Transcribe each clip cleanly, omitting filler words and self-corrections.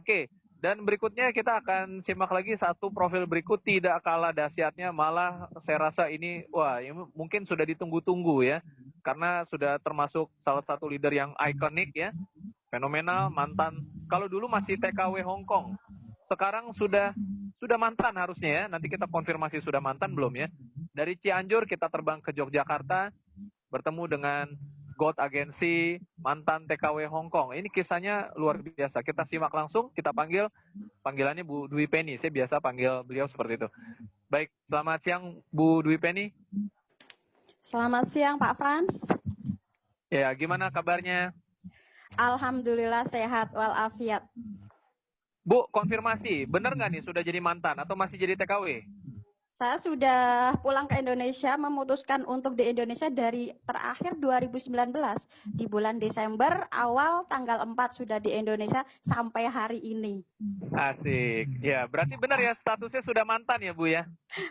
Oke, dan berikutnya kita akan simak lagi satu profil berikut tidak kalah dahsyatnya, malah saya rasa ini wah ini mungkin sudah ditunggu-tunggu ya, karena sudah termasuk salah satu leader yang ikonik ya, fenomenal, mantan. Kalau dulu masih TKW Hong Kong, sekarang sudah mantan harusnya ya. Nanti kita konfirmasi sudah mantan belum ya. Dari Cianjur kita terbang ke Yogyakarta, bertemu dengan God Agensi, mantan TKW Hong Kong. Ini kisahnya luar biasa. Kita simak langsung, kita panggil, panggilannya Bu Dwi Penny. Saya biasa panggil beliau seperti itu. Baik, selamat siang Bu Dwi Penny. Selamat siang Pak Frans. Ya, gimana kabarnya? Alhamdulillah sehat walafiat. Bu, konfirmasi, benar nggak nih sudah jadi mantan atau masih jadi TKW? Saya sudah pulang ke Indonesia, memutuskan untuk di Indonesia dari terakhir 2019. Di bulan Desember, awal tanggal 4 sudah di Indonesia sampai hari ini. Asik. Ya, berarti benar ya statusnya sudah mantan ya Bu ya?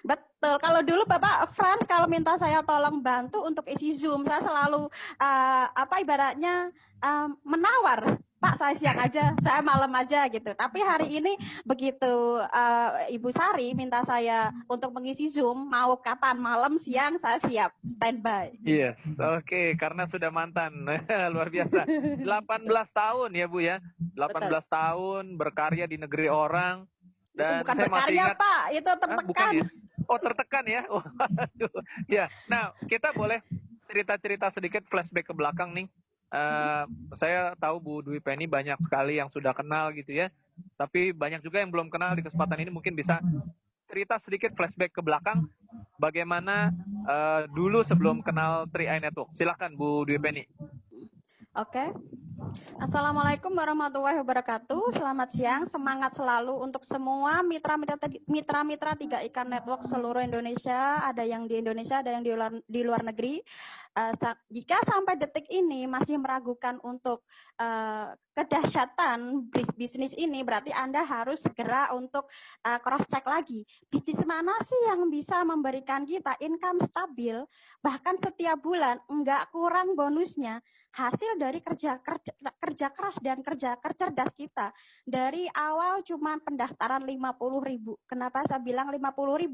Betul. Kalau dulu Bapak Frans kalau minta saya tolong bantu untuk isi Zoom, saya selalu ibaratnya menawar. Pak, saya siang aja, saya malam aja gitu. Tapi hari ini begitu Ibu Sari minta saya untuk mengisi Zoom, mau kapan, malam, siang, saya siap, standby. Yes, oke, karena sudah mantan. Luar biasa. 18 tahun ya Bu ya. 18 Betul. tahun berkarya di negeri orang. Itu Dan bukan saya masih berkarya ingat, Pak, itu bukan tertekan. ya? Oh tertekan ya. Waduh. Ya, nah kita boleh cerita-cerita sedikit flashback ke belakang nih. Saya tahu Bu Dwi Penny banyak sekali yang sudah kenal gitu ya. Tapi banyak juga yang belum kenal. Di kesempatan ini mungkin bisa cerita sedikit flashback ke belakang. Bagaimana dulu sebelum kenal 3i Network. Silakan Bu Dwi Penny. Oke. Assalamualaikum warahmatullahi wabarakatuh. Selamat siang, semangat selalu untuk semua mitra-mitra 3i Network seluruh Indonesia. Ada yang di Indonesia, ada yang di luar negeri. Jika sampai detik ini masih meragukan untuk kedahsyatan bisnis ini, berarti Anda harus segera untuk cross check lagi. Bisnis mana sih yang bisa memberikan kita income stabil, bahkan setiap bulan enggak kurang bonusnya, hasil dari kerja keras dan kerja cerdas kita. Dari awal cuma pendaftaran 50.000. Kenapa saya bilang 50.000?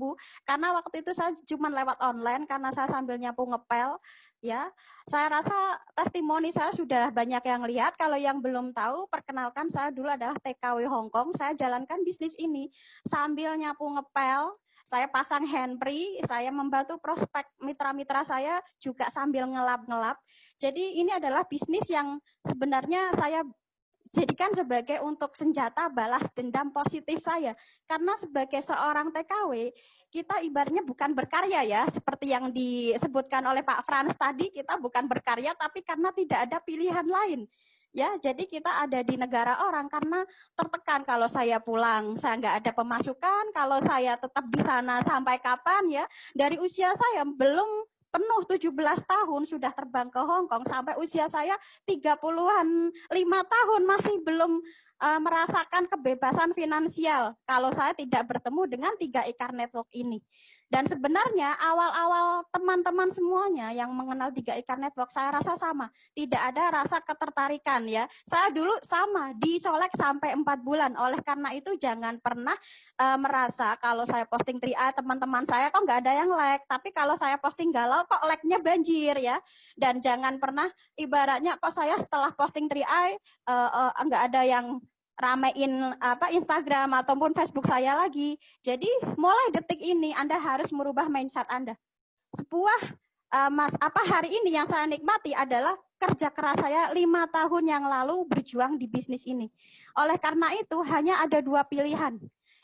Karena waktu itu saya cuma lewat online karena saya sambil nyapu ngepel. Ya, saya rasa testimoni saya sudah banyak yang lihat. Kalau yang belum tahu, perkenalkan saya dulu adalah TKW Hong Kong. Saya jalankan bisnis ini sambil nyapu ngepel. Saya pasang handpree, saya membantu prospek mitra-mitra saya juga sambil ngelap-ngelap. Jadi ini adalah bisnis yang sebenarnya saya jadikan sebagai untuk senjata balas dendam positif saya. Karena sebagai seorang TKW, kita ibaratnya bukan berkarya ya, seperti yang disebutkan oleh Pak Frans tadi, kita bukan berkarya tapi karena tidak ada pilihan lain. Ya, jadi kita ada di negara orang karena tertekan kalau saya pulang, saya nggak ada pemasukan, kalau saya tetap di sana sampai kapan ya, dari usia saya belum penuh 17 tahun sudah terbang ke Hong Kong sampai usia saya 30-an 5 tahun masih belum merasakan kebebasan finansial kalau saya tidak bertemu dengan 3i Network ini. Dan sebenarnya awal-awal teman-teman semuanya yang mengenal 3i Network saya rasa sama, tidak ada rasa ketertarikan ya. Saya dulu sama dicolek sampai 4 bulan. Oleh karena itu jangan pernah merasa kalau saya posting 3i teman-teman saya kok nggak ada yang like, tapi kalau saya posting galau kok like-nya banjir ya. Dan jangan pernah ibaratnya kok saya setelah posting 3i nggak ada yang ramein Instagram ataupun Facebook saya lagi. Jadi mulai detik ini Anda harus merubah mindset Anda. Sebuah hari ini yang saya nikmati adalah kerja keras saya 5 tahun yang lalu berjuang di bisnis ini. Oleh karena itu hanya ada 2 pilihan,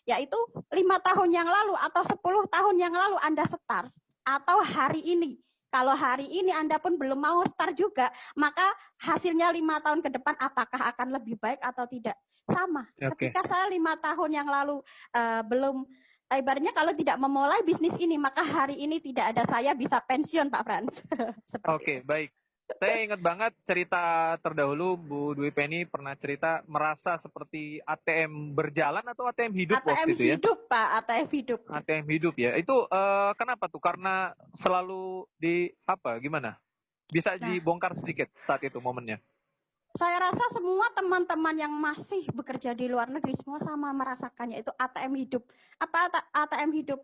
yaitu 5 tahun yang lalu atau 10 tahun yang lalu Anda start, atau hari ini. Kalau hari ini Anda pun belum mau start juga, maka hasilnya 5 tahun ke depan apakah akan lebih baik atau tidak? Sama. Okay. Ketika saya 5 tahun yang lalu belum, ibaratnya kalau tidak memulai bisnis ini, maka hari ini tidak ada saya bisa pensiun, Pak Frans. Oke, baik. Saya ingat banget cerita terdahulu Bu Dwi Penny pernah cerita merasa seperti ATM berjalan atau ATM hidup ATM waktu itu ya? hidup, Pak, ATM hidup. ATM hidup ya. Itu kenapa tuh? Karena selalu gimana? Bisa dibongkar sedikit saat itu momennya. Saya rasa semua teman-teman yang masih bekerja di luar negeri semua sama merasakannya, itu ATM hidup. Apa ATM hidup?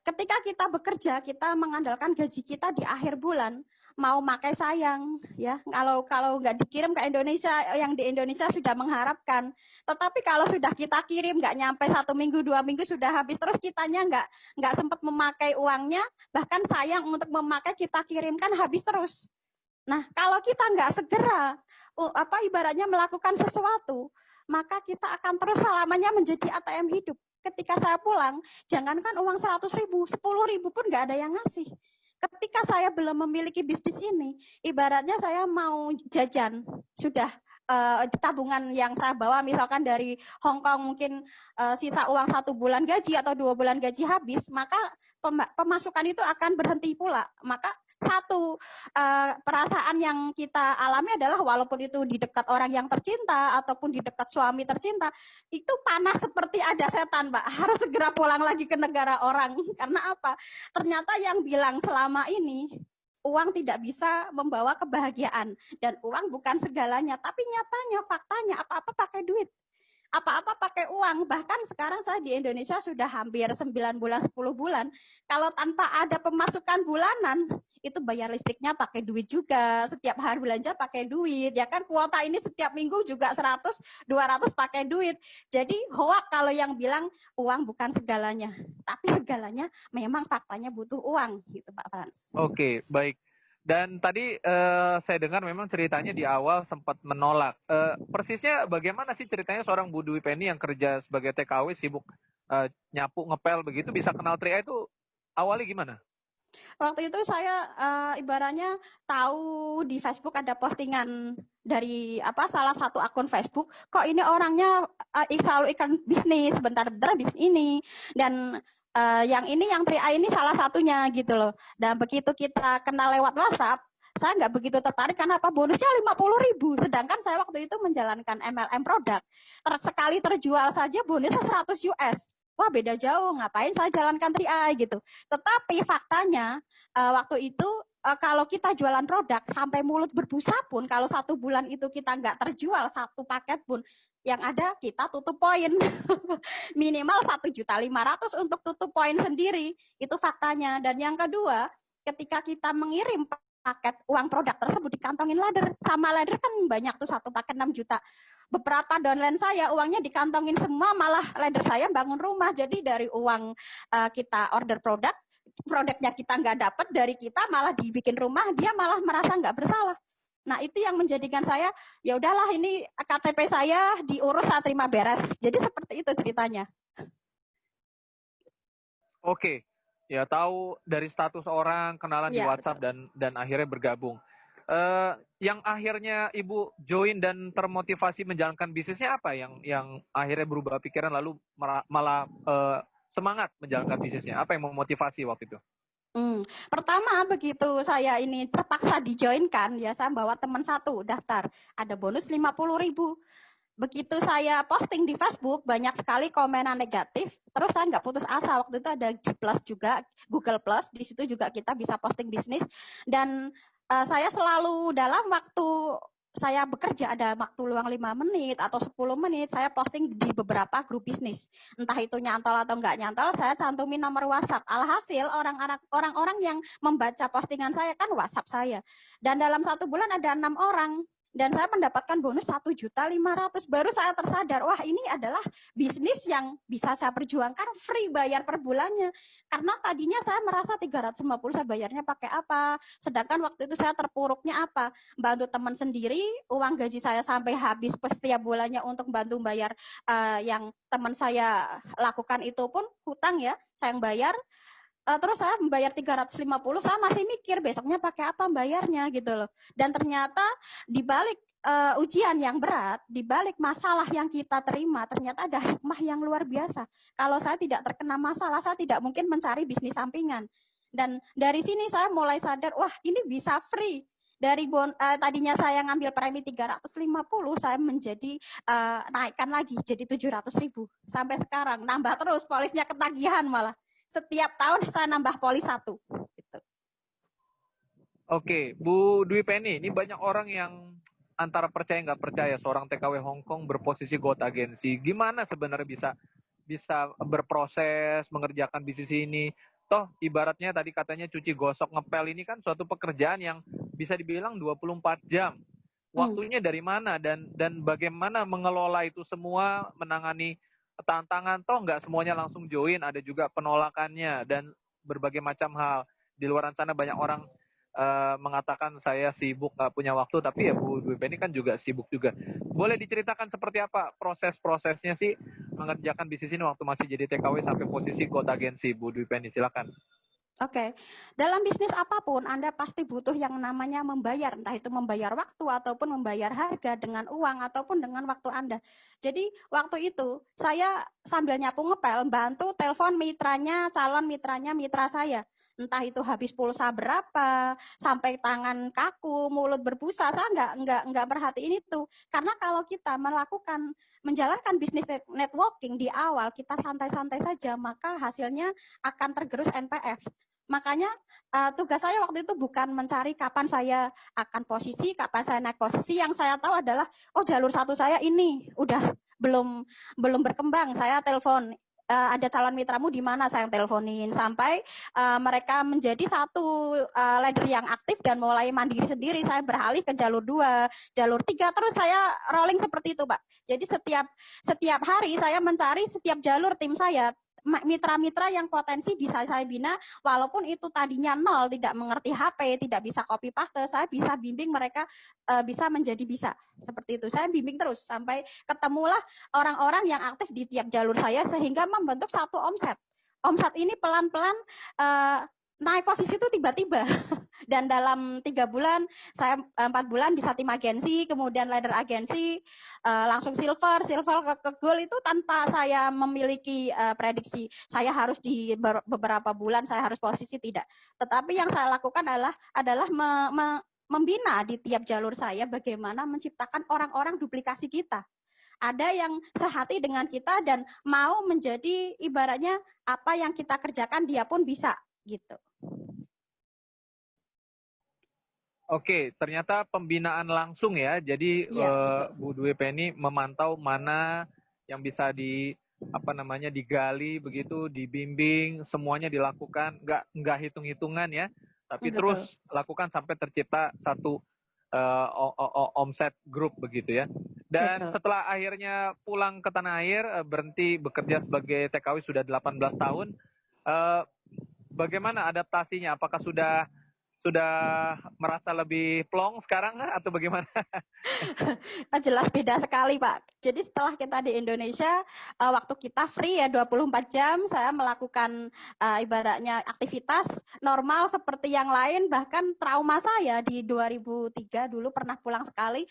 Ketika kita bekerja, kita mengandalkan gaji kita di akhir bulan, mau pakai sayang ya. Kalau nggak dikirim ke Indonesia, yang di Indonesia sudah mengharapkan. Tetapi kalau sudah kita kirim nggak nyampe 1 minggu 2 minggu sudah habis, terus kitanya nggak sempat memakai uangnya, bahkan sayang untuk memakai, kita kirimkan habis terus. Nah, kalau kita nggak segera ibaratnya melakukan sesuatu, maka kita akan terus selamanya menjadi ATM hidup. Ketika saya pulang, jangankan uang 100.000, 10.000 pun nggak ada yang ngasih. Ketika saya belum memiliki bisnis ini, ibaratnya saya mau jajan, sudah tabungan yang saya bawa misalkan dari Hong Kong mungkin sisa uang 1 bulan gaji atau 2 bulan gaji habis, maka pemasukan itu akan berhenti pula. Maka satu perasaan yang kita alami adalah walaupun itu di dekat orang yang tercinta ataupun di dekat suami tercinta, itu panas seperti ada setan, Mbak. Harus segera pulang lagi ke negara orang. Karena apa? Ternyata yang bilang selama ini uang tidak bisa membawa kebahagiaan dan uang bukan segalanya, tapi nyatanya faktanya apa-apa pakai duit. Apa-apa pakai uang. Bahkan sekarang saya di Indonesia sudah hampir 9 bulan, 10 bulan. Kalau tanpa ada pemasukan bulanan, itu bayar listriknya pakai duit juga. Setiap hari belanja pakai duit. Ya kan kuota ini setiap minggu juga 100, 200 pakai duit. Jadi hoak kalau yang bilang uang bukan segalanya. Tapi segalanya memang faktanya butuh uang. Gitu Pak Frans. Oke, baik. Dan tadi saya dengar memang ceritanya di awal sempat menolak. Persisnya bagaimana sih ceritanya seorang Bu Dwi Penny yang kerja sebagai TKW sibuk nyapu ngepel begitu bisa kenal Tri A itu awalnya gimana? Waktu itu saya ibaratnya tahu di Facebook ada postingan dari salah satu akun Facebook, kok ini orangnya selalu ikan bisnis, bentar-bentar bisnis ini, dan yang Tri A ini salah satunya gitu loh. Dan begitu kita kenal lewat WhatsApp, saya nggak begitu tertarik karena apa, bonusnya 50.000, sedangkan saya waktu itu menjalankan MLM produk, sekali terjual saja bonusnya 100 US. Wah beda jauh, ngapain saya jalankan Tri A gitu. Tetapi faktanya waktu itu kalau kita jualan produk sampai mulut berbusa pun, kalau 1 bulan itu kita nggak terjual 1 paket pun, yang ada kita tutup poin. Minimal 1.500.000 untuk tutup poin sendiri. Itu faktanya. Dan yang kedua, ketika kita mengirim paket uang produk tersebut dikantongin ladder. Sama ladder kan banyak tuh 1 paket 6 juta. Beberapa downline saya uangnya dikantongin semua, malah ladder saya bangun rumah. Jadi dari uang kita order produknya kita nggak dapat, dari kita malah dibikin rumah, dia malah merasa nggak bersalah. Nah itu yang menjadikan saya, ya udahlah ini KTP saya diurus, saya terima beres. Jadi seperti itu ceritanya. Oke, ya tahu dari status orang, kenalan di WhatsApp dan akhirnya bergabung. Yang akhirnya Ibu join dan termotivasi menjalankan bisnisnya apa? Yang akhirnya berubah pikiran lalu malah semangat menjalankan bisnisnya. Apa yang memotivasi waktu itu? Pertama begitu saya ini terpaksa dijoinkan, ya saya bawa teman satu daftar, ada bonus 50.000. Begitu saya posting di Facebook, banyak sekali komenan negatif, terus saya nggak putus asa. Waktu itu ada Plus juga, Google Plus, di situ juga kita bisa posting bisnis. Dan saya selalu dalam waktu saya bekerja ada waktu luang 5 menit atau 10 menit, saya posting di beberapa grup bisnis. Entah itu nyantol atau nggak nyantol, saya cantumin nomor WhatsApp. Alhasil orang-orang yang membaca postingan saya kan WhatsApp saya. Dan dalam 1 bulan ada 6 orang. Dan saya mendapatkan bonus 1.500.000. Baru saya tersadar, wah ini adalah bisnis yang bisa saya perjuangkan, free bayar per bulannya. Karena tadinya saya merasa 350 saya bayarnya pakai apa. Sedangkan waktu itu saya terpuruknya apa? Bantu teman sendiri, uang gaji saya sampai habis setiap bulannya untuk bantu bayar yang teman saya lakukan itu pun hutang ya, saya yang bayar. Terus saya membayar 350, saya masih mikir besoknya pakai apa bayarnya gitu loh. Dan ternyata di balik ujian yang berat, di balik masalah yang kita terima, ternyata ada hikmah yang luar biasa. Kalau saya tidak terkena masalah, saya tidak mungkin mencari bisnis sampingan. Dan dari sini saya mulai sadar, wah ini bisa free. Dari tadinya saya ngambil premi 350, saya menjadi naikkan lagi jadi 700.000. Sampai sekarang nambah terus, polisnya ketagihan malah. Setiap tahun saya nambah polis 1. Gitu. Oke, Bu Dwi Penny, ini banyak orang yang antara percaya nggak percaya seorang TKW Hongkong berposisi growth agency. Gimana sebenarnya bisa berproses mengerjakan bisnis ini? Toh ibaratnya tadi katanya cuci gosok ngepel ini kan suatu pekerjaan yang bisa dibilang 24 jam. Waktunya dari mana dan bagaimana mengelola itu semua, menangani tantangan, toh nggak semuanya langsung join, ada juga penolakannya dan berbagai macam hal. Di luar sana banyak orang mengatakan saya sibuk nggak punya waktu, tapi ya Bu Dwi Penny kan juga sibuk juga. Boleh diceritakan seperti apa proses-prosesnya sih mengerjakan bisnis ini waktu masih jadi TKW sampai posisi kota agensi, Bu Dwi Penny, silakan. Oke, dalam bisnis apapun Anda pasti butuh yang namanya membayar, entah itu membayar waktu ataupun membayar harga dengan uang ataupun dengan waktu Anda. Jadi waktu itu saya sambil nyapu ngepel, bantu telepon mitranya, calon mitranya, mitra saya. Entah itu habis pulsa berapa, sampai tangan kaku, mulut berbusa, saya nggak perhatiin itu. Karena kalau kita menjalankan bisnis networking di awal, kita santai-santai saja, maka hasilnya akan tergerus NPF. Makanya tugas saya waktu itu bukan mencari kapan saya akan posisi, kapan saya naik posisi. Yang saya tahu adalah, oh jalur satu saya ini udah belum berkembang. Saya telepon, ada calon mitramu di mana, saya teleponin sampai mereka menjadi satu leader yang aktif dan mulai mandiri sendiri. Saya beralih ke jalur 2, jalur 3, terus saya rolling seperti itu, Pak. Jadi setiap hari saya mencari setiap jalur tim saya, mitra-mitra yang potensi bisa saya bina, walaupun itu tadinya 0, tidak mengerti HP, tidak bisa copy paste, saya bisa bimbing mereka bisa menjadi bisa. Seperti itu, saya bimbing terus sampai ketemulah orang-orang yang aktif di tiap jalur saya sehingga membentuk satu omset. Omset ini pelan-pelan naik posisi itu tiba-tiba. Dan dalam 3 bulan, saya 4 bulan bisa tim agensi, kemudian leader agensi, langsung silver ke gold itu tanpa saya memiliki prediksi. Saya harus di beberapa bulan, saya harus posisi, tidak. Tetapi yang saya lakukan adalah membina di tiap jalur saya bagaimana menciptakan orang-orang duplikasi kita. Ada yang sehati dengan kita dan mau menjadi ibaratnya apa yang kita kerjakan dia pun bisa gitu. Oke, ternyata pembinaan langsung ya. Jadi Bu Dwi Penny memantau mana yang bisa digali begitu, dibimbing, semuanya dilakukan, nggak hitung-hitungan ya, tapi terus lakukan sampai tercipta satu omset grup begitu ya. Dan setelah akhirnya pulang ke tanah air, berhenti bekerja sebagai TKW sudah 18 tahun, bagaimana adaptasinya? Apakah sudah merasa lebih plong sekarang atau bagaimana? Jelas beda sekali, Pak. Jadi setelah kita di Indonesia, waktu kita free ya 24 jam, saya melakukan ibaratnya aktivitas normal seperti yang lain. Bahkan trauma saya di 2003 dulu pernah pulang sekali,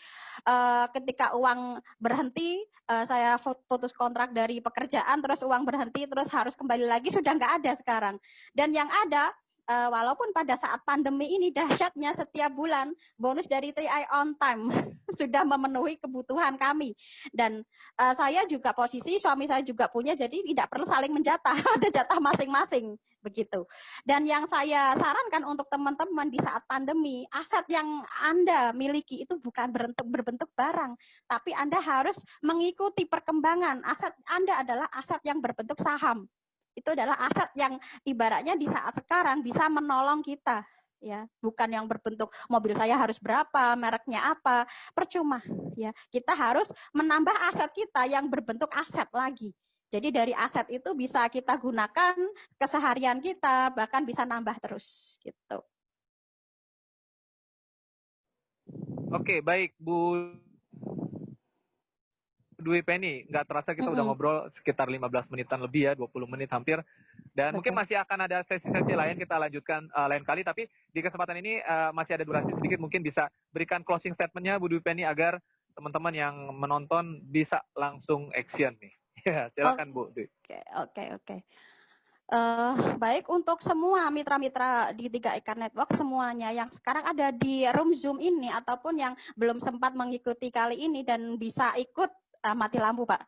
ketika uang berhenti, saya putus kontrak dari pekerjaan, terus uang berhenti, terus harus kembali lagi, sudah nggak ada sekarang. Dan yang ada, walaupun pada saat pandemi ini dahsyatnya setiap bulan bonus dari 3i on time sudah memenuhi kebutuhan kami. Dan saya juga posisi, suami saya juga punya, jadi tidak perlu saling menjatah, ada jatah masing-masing begitu. Dan yang saya sarankan untuk teman-teman di saat pandemi, aset yang Anda miliki itu bukan berbentuk barang, tapi Anda harus mengikuti perkembangan. Aset Anda adalah aset yang berbentuk saham. Itu adalah aset yang ibaratnya di saat sekarang bisa menolong kita, ya, bukan yang berbentuk mobil saya harus berapa, mereknya apa, percuma, ya. Kita harus menambah aset kita yang berbentuk aset lagi. Jadi dari aset itu bisa kita gunakan keseharian kita, bahkan bisa nambah terus, gitu. Oke, baik Bu Dwi Penny, nggak terasa kita udah ngobrol sekitar 15 menitan lebih ya, 20 menit hampir. Dan mungkin masih akan ada sesi-sesi lain, kita lanjutkan lain kali. Tapi di kesempatan ini masih ada durasi sedikit, mungkin bisa berikan closing statement-nya Bu Dwi Penny agar teman-teman yang menonton bisa langsung action nih. Ya, silakan Bu Dwi. Oke. Baik untuk semua mitra-mitra di 3i Network semuanya yang sekarang ada di room Zoom ini ataupun yang belum sempat mengikuti kali ini dan bisa ikut, mati lampu Pak,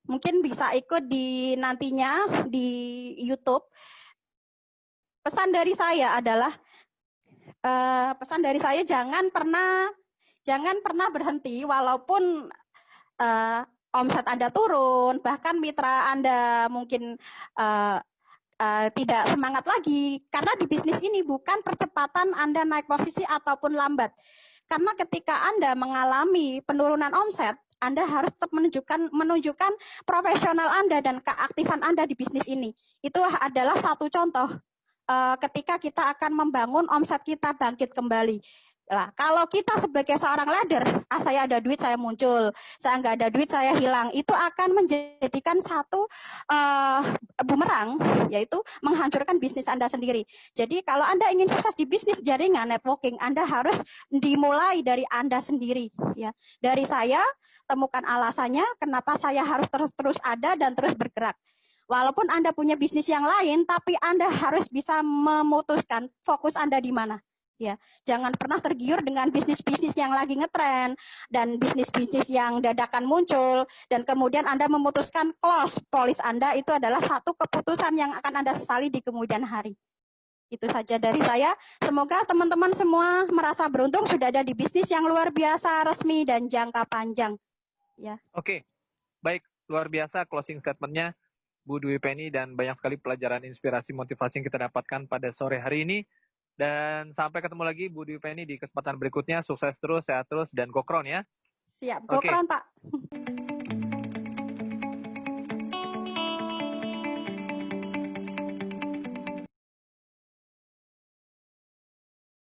mungkin bisa ikut di nantinya di YouTube. Pesan dari saya adalah jangan pernah Jangan pernah berhenti walaupun omset Anda turun, bahkan mitra Anda mungkin tidak semangat lagi. Karena di bisnis ini bukan percepatan Anda naik posisi ataupun lambat. Karena ketika Anda mengalami penurunan omset, Anda harus tetap menunjukkan profesional Anda dan keaktifan Anda di bisnis ini. Itu adalah satu contoh ketika kita akan membangun omset kita bangkit kembali. Nah, kalau kita sebagai seorang leader, saya ada duit saya muncul, saya nggak ada duit saya hilang, itu akan menjadikan satu bumerang, yaitu menghancurkan bisnis Anda sendiri. Jadi kalau Anda ingin sukses di bisnis jaringan networking, Anda harus dimulai dari Anda sendiri. Ya, dari saya temukan alasannya kenapa saya harus terus ada dan terus bergerak. Walaupun Anda punya bisnis yang lain, tapi Anda harus bisa memutuskan fokus Anda di mana. Ya, jangan pernah tergiur dengan bisnis-bisnis yang lagi ngetren dan bisnis-bisnis yang dadakan muncul dan kemudian Anda memutuskan close polis Anda, itu adalah satu keputusan yang akan Anda sesali di kemudian hari. Itu saja dari saya. Semoga teman-teman semua merasa beruntung sudah ada di bisnis yang luar biasa, resmi dan jangka panjang. Ya. Oke, baik, luar biasa closing statement-nya Bu Dwi Penny, dan banyak sekali pelajaran inspirasi motivasi yang kita dapatkan pada sore hari ini. Dan sampai ketemu lagi Bu Dwi Penny di kesempatan berikutnya. Sukses terus, sehat terus, dan gokron ya. Siap, gokron Pak.